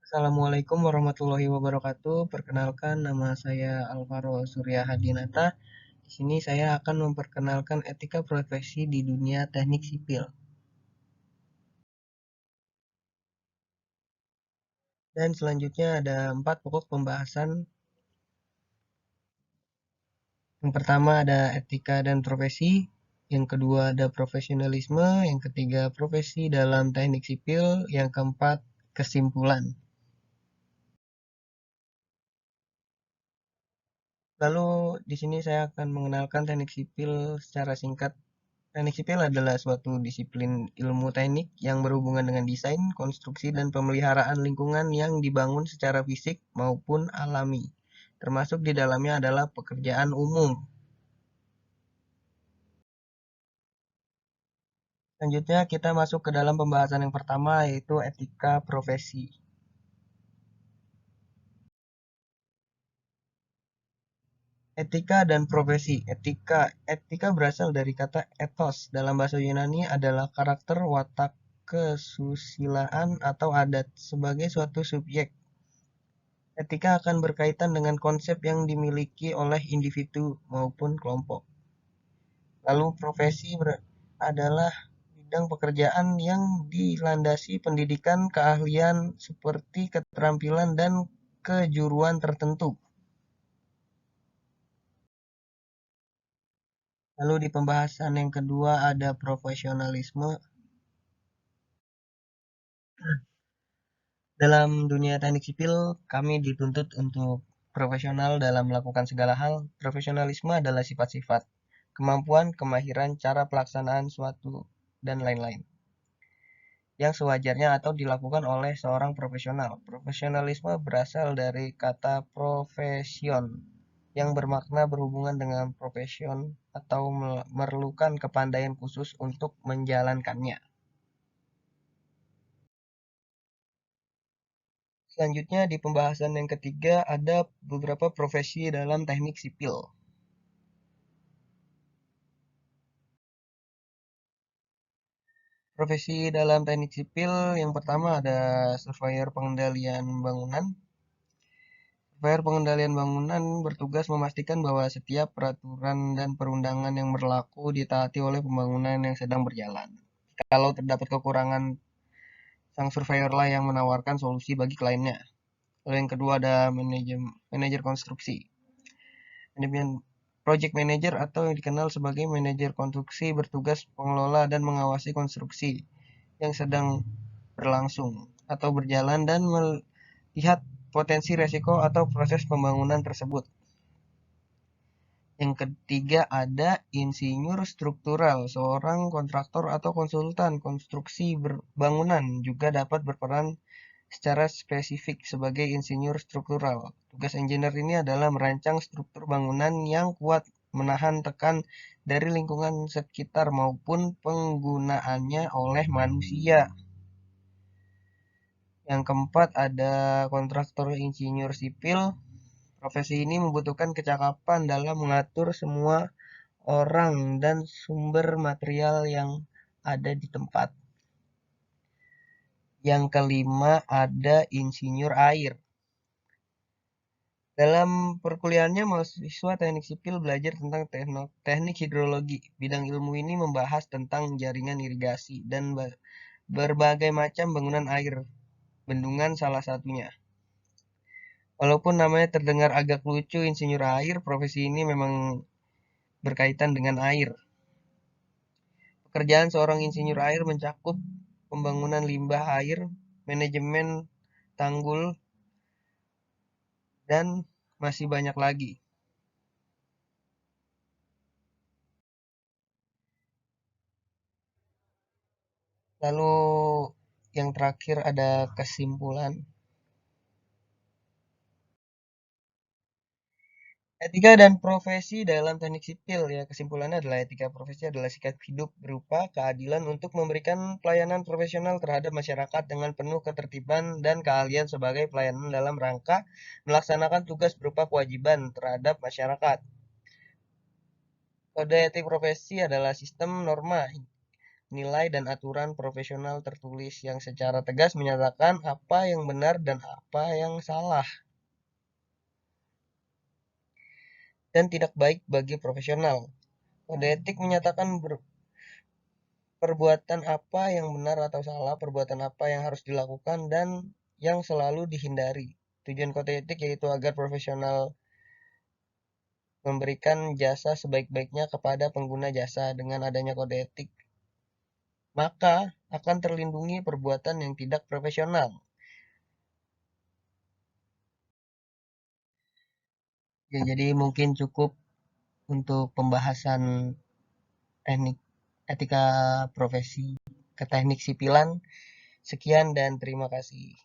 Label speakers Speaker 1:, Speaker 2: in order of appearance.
Speaker 1: Assalamualaikum warahmatullahi wabarakatuh. Perkenalkan, nama saya Alvaro Surya Hadinata. Di sini saya akan memperkenalkan etika profesi di dunia teknik sipil. Dan selanjutnya ada 4 pokok pembahasan. Yang pertama ada etika dan profesi, yang kedua ada profesionalisme, yang ketiga profesi dalam teknik sipil, yang keempat kesimpulan. Lalu di sini saya akan mengenalkan teknik sipil secara singkat. Teknik sipil adalah suatu disiplin ilmu teknik yang berhubungan dengan desain, konstruksi, dan pemeliharaan lingkungan yang dibangun secara fisik maupun alami. Termasuk di dalamnya adalah pekerjaan umum. Selanjutnya kita masuk ke dalam pembahasan yang pertama, yaitu etika profesi. Etika dan profesi. Etika berasal dari kata ethos. Dalam bahasa Yunani adalah karakter, watak, kesusilaan, atau adat sebagai suatu subjek. Etika akan berkaitan dengan konsep yang dimiliki oleh individu maupun kelompok. Lalu adalah bidang pekerjaan yang dilandasi pendidikan, keahlian seperti keterampilan dan kejuruan tertentu. Lalu di pembahasan yang kedua ada profesionalisme. Dalam dunia teknik sipil, kami dituntut untuk profesional dalam melakukan segala hal. Profesionalisme adalah sifat-sifat, kemampuan, kemahiran, cara pelaksanaan suatu, dan lain-lain yang sewajarnya atau dilakukan oleh seorang profesional. Profesionalisme berasal dari kata profesion yang bermakna berhubungan dengan profesion atau memerlukan kepandaian khusus untuk menjalankannya. Selanjutnya di pembahasan yang ketiga ada beberapa profesi dalam teknik sipil. Profesi dalam teknik sipil yang pertama ada surveyor pengendalian bangunan. Surveyor pengendalian bangunan bertugas memastikan bahwa setiap peraturan dan perundangan yang berlaku ditaati oleh pembangunan yang sedang berjalan. Kalau terdapat kekurangan, sang surveyor lah yang menawarkan solusi bagi kliennya. Lalu yang kedua ada manajer konstruksi. Manajemen project manager atau yang dikenal sebagai manajer konstruksi bertugas mengelola dan mengawasi konstruksi yang sedang berlangsung atau berjalan dan melihat potensi resiko atau proses pembangunan tersebut. Yang ketiga ada insinyur struktural, seorang kontraktor atau konsultan konstruksi bangunan juga dapat berperan secara spesifik sebagai insinyur struktural. Tugas engineer ini adalah merancang struktur bangunan yang kuat, menahan tekan dari lingkungan sekitar maupun penggunaannya oleh manusia. Yang keempat ada kontraktor insinyur sipil. Profesi ini membutuhkan kecakapan dalam mengatur semua orang dan sumber material yang ada di tempat. Yang kelima ada insinyur air. Dalam perkuliahannya, mahasiswa teknik sipil belajar tentang teknik hidrologi. Bidang ilmu ini membahas tentang jaringan irigasi dan berbagai macam bangunan air, bendungan salah satunya. Walaupun namanya terdengar agak lucu, insinyur air, profesi ini memang berkaitan dengan air. Pekerjaan seorang insinyur air mencakup pembangunan limbah air, manajemen tanggul, dan masih banyak lagi. Lalu yang terakhir ada kesimpulan. Etika dan profesi dalam teknik sipil ya, kesimpulannya adalah etika profesi adalah sikap hidup berupa keadilan untuk memberikan pelayanan profesional terhadap masyarakat dengan penuh ketertiban dan keahlian sebagai pelayanan dalam rangka melaksanakan tugas berupa kewajiban terhadap masyarakat. Kode etik profesi adalah sistem norma nilai dan aturan profesional tertulis yang secara tegas menyatakan apa yang benar dan apa yang salah dan tidak baik bagi profesional. Kode etik menyatakan perbuatan apa yang benar atau salah, perbuatan apa yang harus dilakukan, dan yang selalu dihindari. Tujuan kode etik yaitu agar profesional memberikan jasa sebaik-baiknya kepada pengguna jasa. Dengan adanya kode etik, maka akan terlindungi perbuatan yang tidak profesional. Ya, jadi mungkin cukup untuk pembahasan teknik etika profesi ke teknik sipilan. Sekian dan terima kasih.